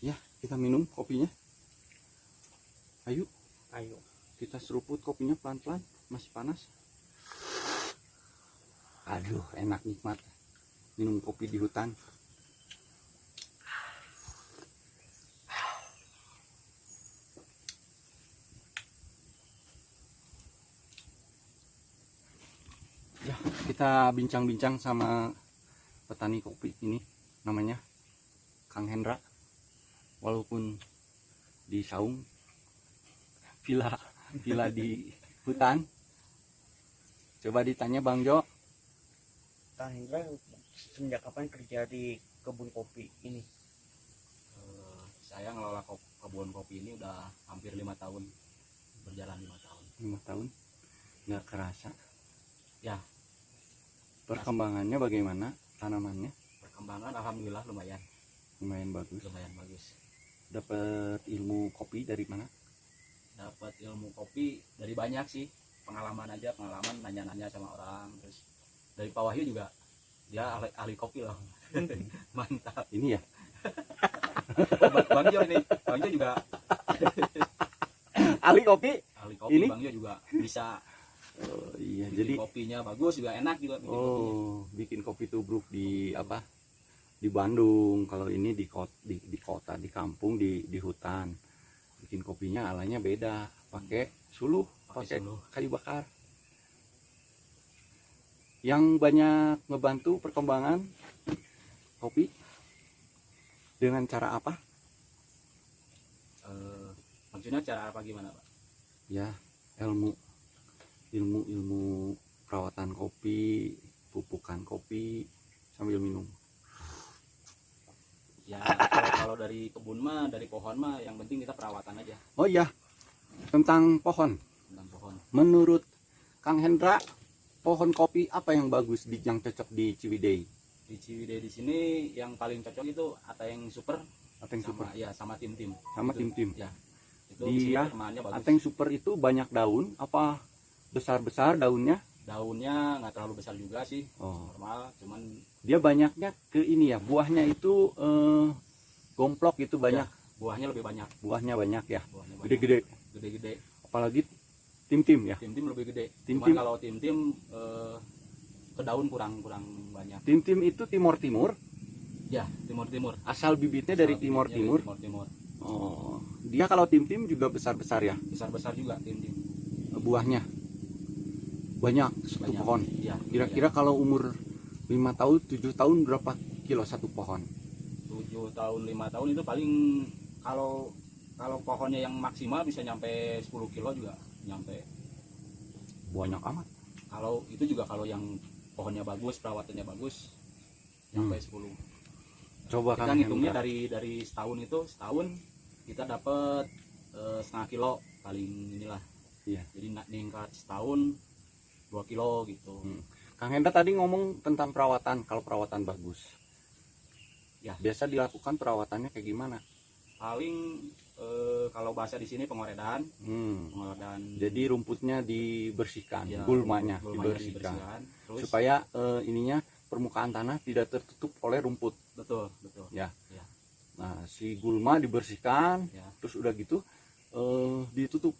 Ya, kita minum kopinya. Ayo, Ayo. kita seruput kopinya pelan-pelan. Masih panas. Aduh, enak nikmat. Minum kopi di hutan. Ya, kita bincang-bincang sama petani kopi ini, namanya Kang Hendra. Walaupun di saung, villa di hutan. Coba ditanya Bang Jo. Kang Hendra sejak kapan kerja di kebun kopi ini? Saya ngelola kebun kopi ini udah hampir 5 tahun, berjalan 5 tahun. 5 tahun, nggak kerasa. Ya, Perkembangannya bagaimana tanamannya? perkembangan alhamdulillah lumayan Lumayan bagus. bagus. Dapat ilmu kopi dari mana? Dapat ilmu kopi dari banyak sih, pengalaman nanya-nanya sama orang. Terus dari Pak Wahyu juga, dia ahli kopi loh. Mantap. Ini ya, Bang Jo juga ahli kopi. ahli kopi. Ini? Bang Jo juga bisa. Oh, iya, Bikin jadi kopinya bagus, juga enak juga bikin kopinya. bikin kopi tubruk di apa? Di Bandung. Kalau ini di kota, di kampung, di hutan. Bikin kopinya alanya beda, pakai suluh, pakai suluh. kayu bakar. Yang banyak ngebantu perkembangan kopi dengan cara apa? Maksudnya cara apa gimana, Pak? Ya, ilmu perawatan kopi, pupukan kopi sambil minum. Ya, kalau dari kebun mah, dari pohon mah, yang penting kita perawatan aja Oh iya, tentang pohon. tentang pohon. Menurut Kang Hendra, pohon kopi apa yang bagus yang cocok di Ciwidey? Di Ciwidey di sini yang paling cocok itu Ateng Super, Ateng sama Super ya sama Tim. sama Itu, Tim. Ya, itu Dia perkembangannya bagus. Ateng Super itu banyak daun apa besar-besar daunnya? Daunnya nggak terlalu besar juga sih, Oh, normal. Cuman dia banyaknya ke ini ya, buahnya itu gomplok itu banyak. buahnya lebih banyak. Buahnya banyak ya, Buahnya banyak. gede-gede. Gede-gede. Apalagi Tim ya. Tim lebih gede. Tim-tim. Cuman kalau tim ke daun kurang banyak. Tim itu timur-timur. Ya, timur. Asal bibitnya dari timur-timur. Timur. Oh, dia kalau tim juga besar-besar ya. Besar juga tim. Buahnya banyak satu Banyak. pohon. Ya, Kira-kira kalau umur 5 tahun 7 tahun berapa kilo satu pohon? 7 tahun 5 tahun itu paling, kalau pohonnya yang maksimal bisa nyampe 10 kilo juga nyampe. Banyak amat. Kalau itu juga kalau yang pohonnya bagus, perawatannya bagus, nyampe 10. Coba Kita Kang ngitungnya Hendra. dari setahun kita dapat setengah kilo paling inilah. Iya. Jadi ningkat setahun 2 kilo gitu. Kang Hendra tadi ngomong tentang perawatan. Kalau perawatan bagus, Ya. biasa dilakukan perawatannya kayak gimana? Paling kalau bahasa di sini pengoredan. Jadi rumputnya dibersihkan, Ya, gulmanya gulmanya dibersihkan, Terus supaya ininya permukaan tanah tidak tertutup oleh rumput. betul. Ya. Nah, si gulma dibersihkan, Ya. terus udah gitu ditutup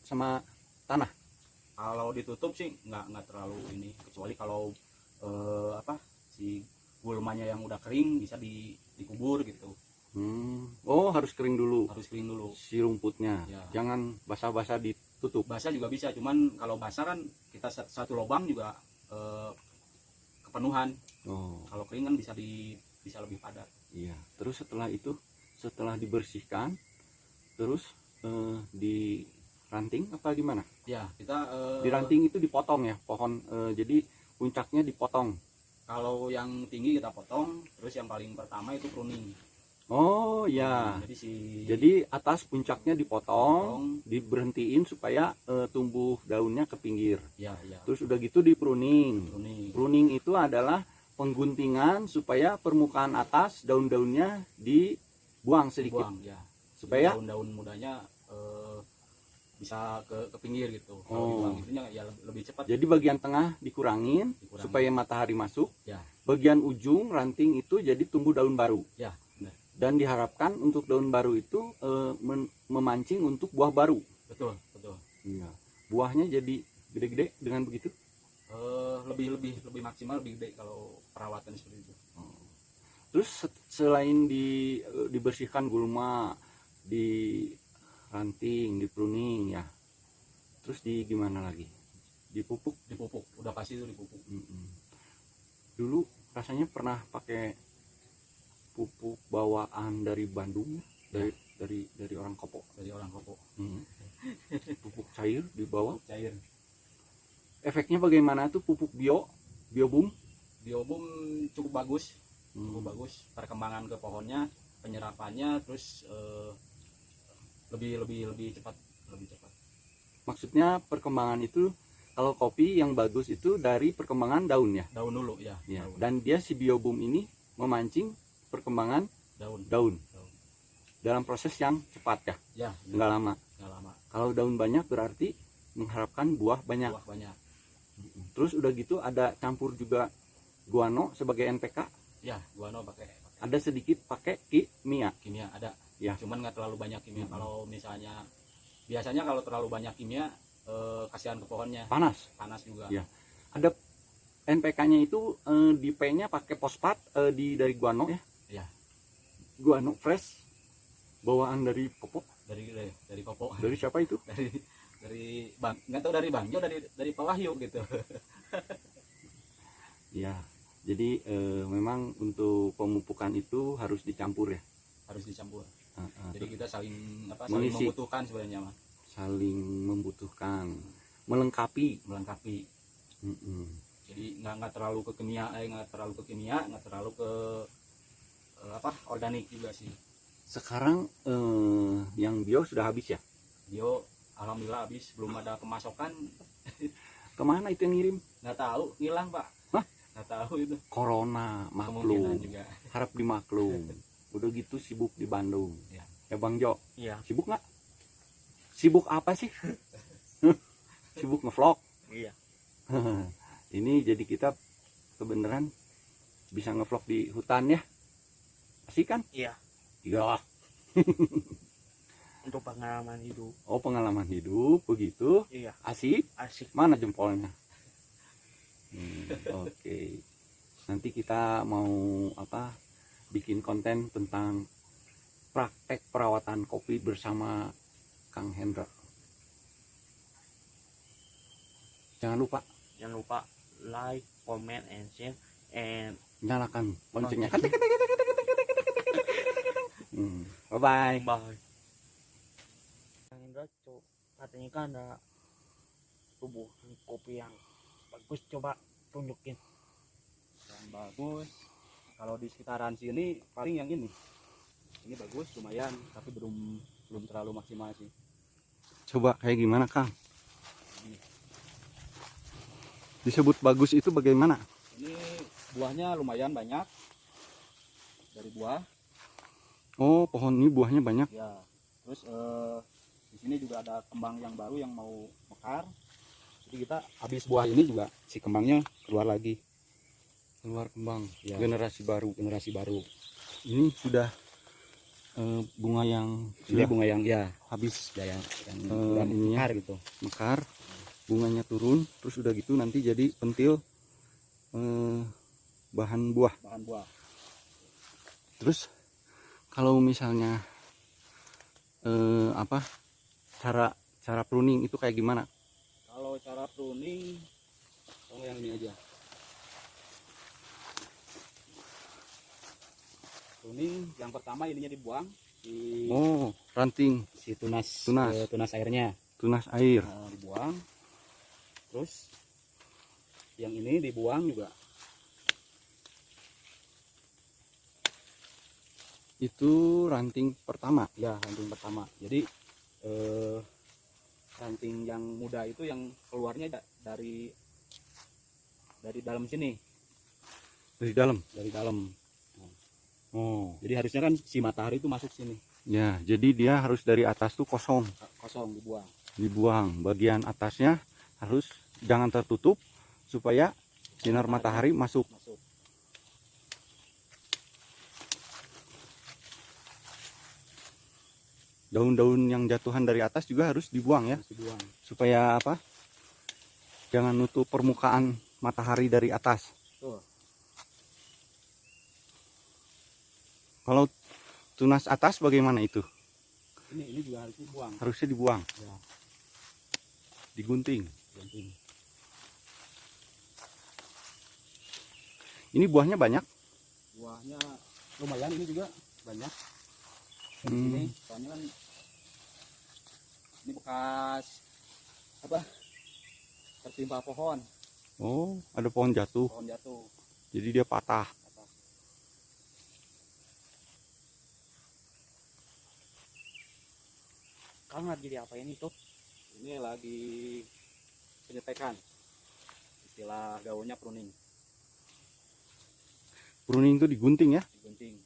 sama tanah. Kalau ditutup sih nggak terlalu ini, kecuali kalau si gulmanya yang udah kering bisa dikubur gitu. Oh, harus kering dulu Harus kering dulu. si rumputnya. Ya. Jangan basah-basah ditutup. Basah juga bisa, cuman kalau basah kan kita satu lubang juga kepenuhan. Oh, Kalau kering kan bisa lebih padat. iya. Terus setelah itu, setelah dibersihkan, terus di ranting apa gimana? Ya, kita Di ranting itu dipotong ya pohon, jadi puncaknya dipotong. kalau yang tinggi kita potong, terus yang paling pertama itu pruning. Oh ya, Jadi jadi atas puncaknya dipotong, diberhentiin supaya tumbuh daunnya ke pinggir. ya Terus udah gitu di pruning. pruning. Pruning itu adalah pengguntingan supaya permukaan atas daun-daunnya dibuang sedikit, Buang ya. supaya Daun-daun mudanya bisa ke pinggir gitu. Kalau Oh. dibuang itunya ya lebih cepat. jadi bagian tengah dikurangin supaya matahari masuk. Ya. Bagian ujung ranting itu jadi tumbuh daun baru. Ya, benar. dan diharapkan untuk daun baru itu memancing untuk buah baru. Betul, betul. Iya. Buahnya jadi gede-gede dengan begitu. Lebih maksimal, lebih gede kalau perawatan seperti itu. Terus selain dibersihkan gulma, di ranting, di pruning ya, terus di gimana lagi? Dipupuk. Udah pasti itu dipupuk. Dulu rasanya pernah pakai pupuk bawaan dari Bandung, dari orang Kopo. Dari orang Kopo. Pupuk cair dibawa. Cair. Efeknya bagaimana tuh pupuk biobum? Biobum cukup bagus. Cukup bagus, perkembangan ke pohonnya, penyerapannya, terus lebih cepat. Maksudnya perkembangan itu kalau kopi yang bagus itu dari perkembangan daunnya. Daun dulu ya. Daun. Dan dia si biobum ini memancing perkembangan daun. Dalam proses yang cepat ya. Ya. Nggak lama. Kalau daun banyak berarti mengharapkan buah banyak. Terus udah gitu ada campur juga guano sebagai NPK. Ya, guano pakai. Ada sedikit pakai kimia Ada. Ya. Cuman nggak terlalu banyak kimia. Kalau misalnya biasanya kalau terlalu banyak kimia kasihan ke pohonnya. Panas juga. Ya. Ada NPK-nya itu di P-nya pakai fosfat dari guano ya. Ya. Guano fresh bawaan dari Kopo. Dari Kopo. Dari siapa itu? Dari Bang, nggak tahu dari Bang Jo, dari Pak Wahyu gitu. Ya. Jadi memang untuk pemupukan itu harus dicampur ya. Harus dicampur. Jadi kita saling Mengisi. membutuhkan sebenarnya mah. Saling membutuhkan, melengkapi. Jadi nggak terlalu ke kimia, nggak terlalu ke organik juga sih. Sekarang yang bio sudah habis ya? Bio alhamdulillah habis, belum ada pemasokan. Kemana itu yang ngirim? Nggak tahu, hilang Pak. Hah? Nggak tahu itu. Corona, Kemungkinan maklum. juga. Harap dimaklum. Udah gitu sibuk di Bandung. Ya Bang Jo. Iya. Sibuk nggak? Sibuk apa sih? Sibuk ngevlog. Iya. Ini jadi kita kebenaran bisa ngevlog di hutan ya. Asik kan? Iya. Iya. Untuk pengalaman hidup. Oh, pengalaman hidup begitu. Iya. Asik. Mana jempolnya? Oke. Nanti kita mau bikin konten tentang praktek perawatan kopi bersama Kang Hendra. Jangan lupa like, comment, and share, and nyalakan loncengnya. Bye bye. bye. Kang Indra, katanya kan ada tubuh kopi yang bagus, coba tunjukin. Yang bagus kalau di sekitaran sini paling yang ini bagus lumayan, tapi belum terlalu maksimal sih. Coba kayak gimana Kang? Disebut bagus itu bagaimana? Ini buahnya lumayan banyak dari buah. Oh, pohon ini buahnya banyak. Ya, terus di sini juga ada kembang yang baru yang mau mekar. Jadi kita habis buah ini juga si kembangnya keluar lagi. Keluar kembang. Ya. Generasi baru. Ini sudah bunga yang Ini bunga yang ya habis ya yang ininya mekar gitu. mekar, bunganya turun, terus udah gitu nanti jadi pentil bahan buah. Terus kalau misalnya cara pruning itu kayak gimana? Kalau cara pruning, yang ini aja. Pruning yang pertama ininya dibuang si ranting, si tunas airnya. Tunas air. Dibuang. Terus yang ini dibuang juga. Itu ranting pertama. Ya, ranting pertama. Jadi ranting yang muda itu yang keluarnya dari dalam sini. Dari dalam. Oh, jadi harusnya kan si matahari itu masuk sini. Ya, jadi dia harus dari atas tuh kosong dibuang. Bagian atasnya harus jangan tertutup supaya sinar matahari masuk. daun-daun yang jatuhan dari atas juga harus dibuang ya, harus dibuang. supaya apa, jangan nutup permukaan matahari dari atas. Tuh. Kalau tunas atas bagaimana itu? Ini juga harus dibuang. Harusnya dibuang, Ya, digunting. gantiin. Ini buahnya banyak. Buahnya lumayan, ini juga banyak. Di Hmm. sini soalnya kan ini bekas apa? Tertimpa pohon Oh, ada pohon jatuh, jatuh. jadi dia patah. Kang lagi diapain itu? Ini lagi penyetekan, istilah gaulnya pruning, Pruning itu digunting ya. digunting.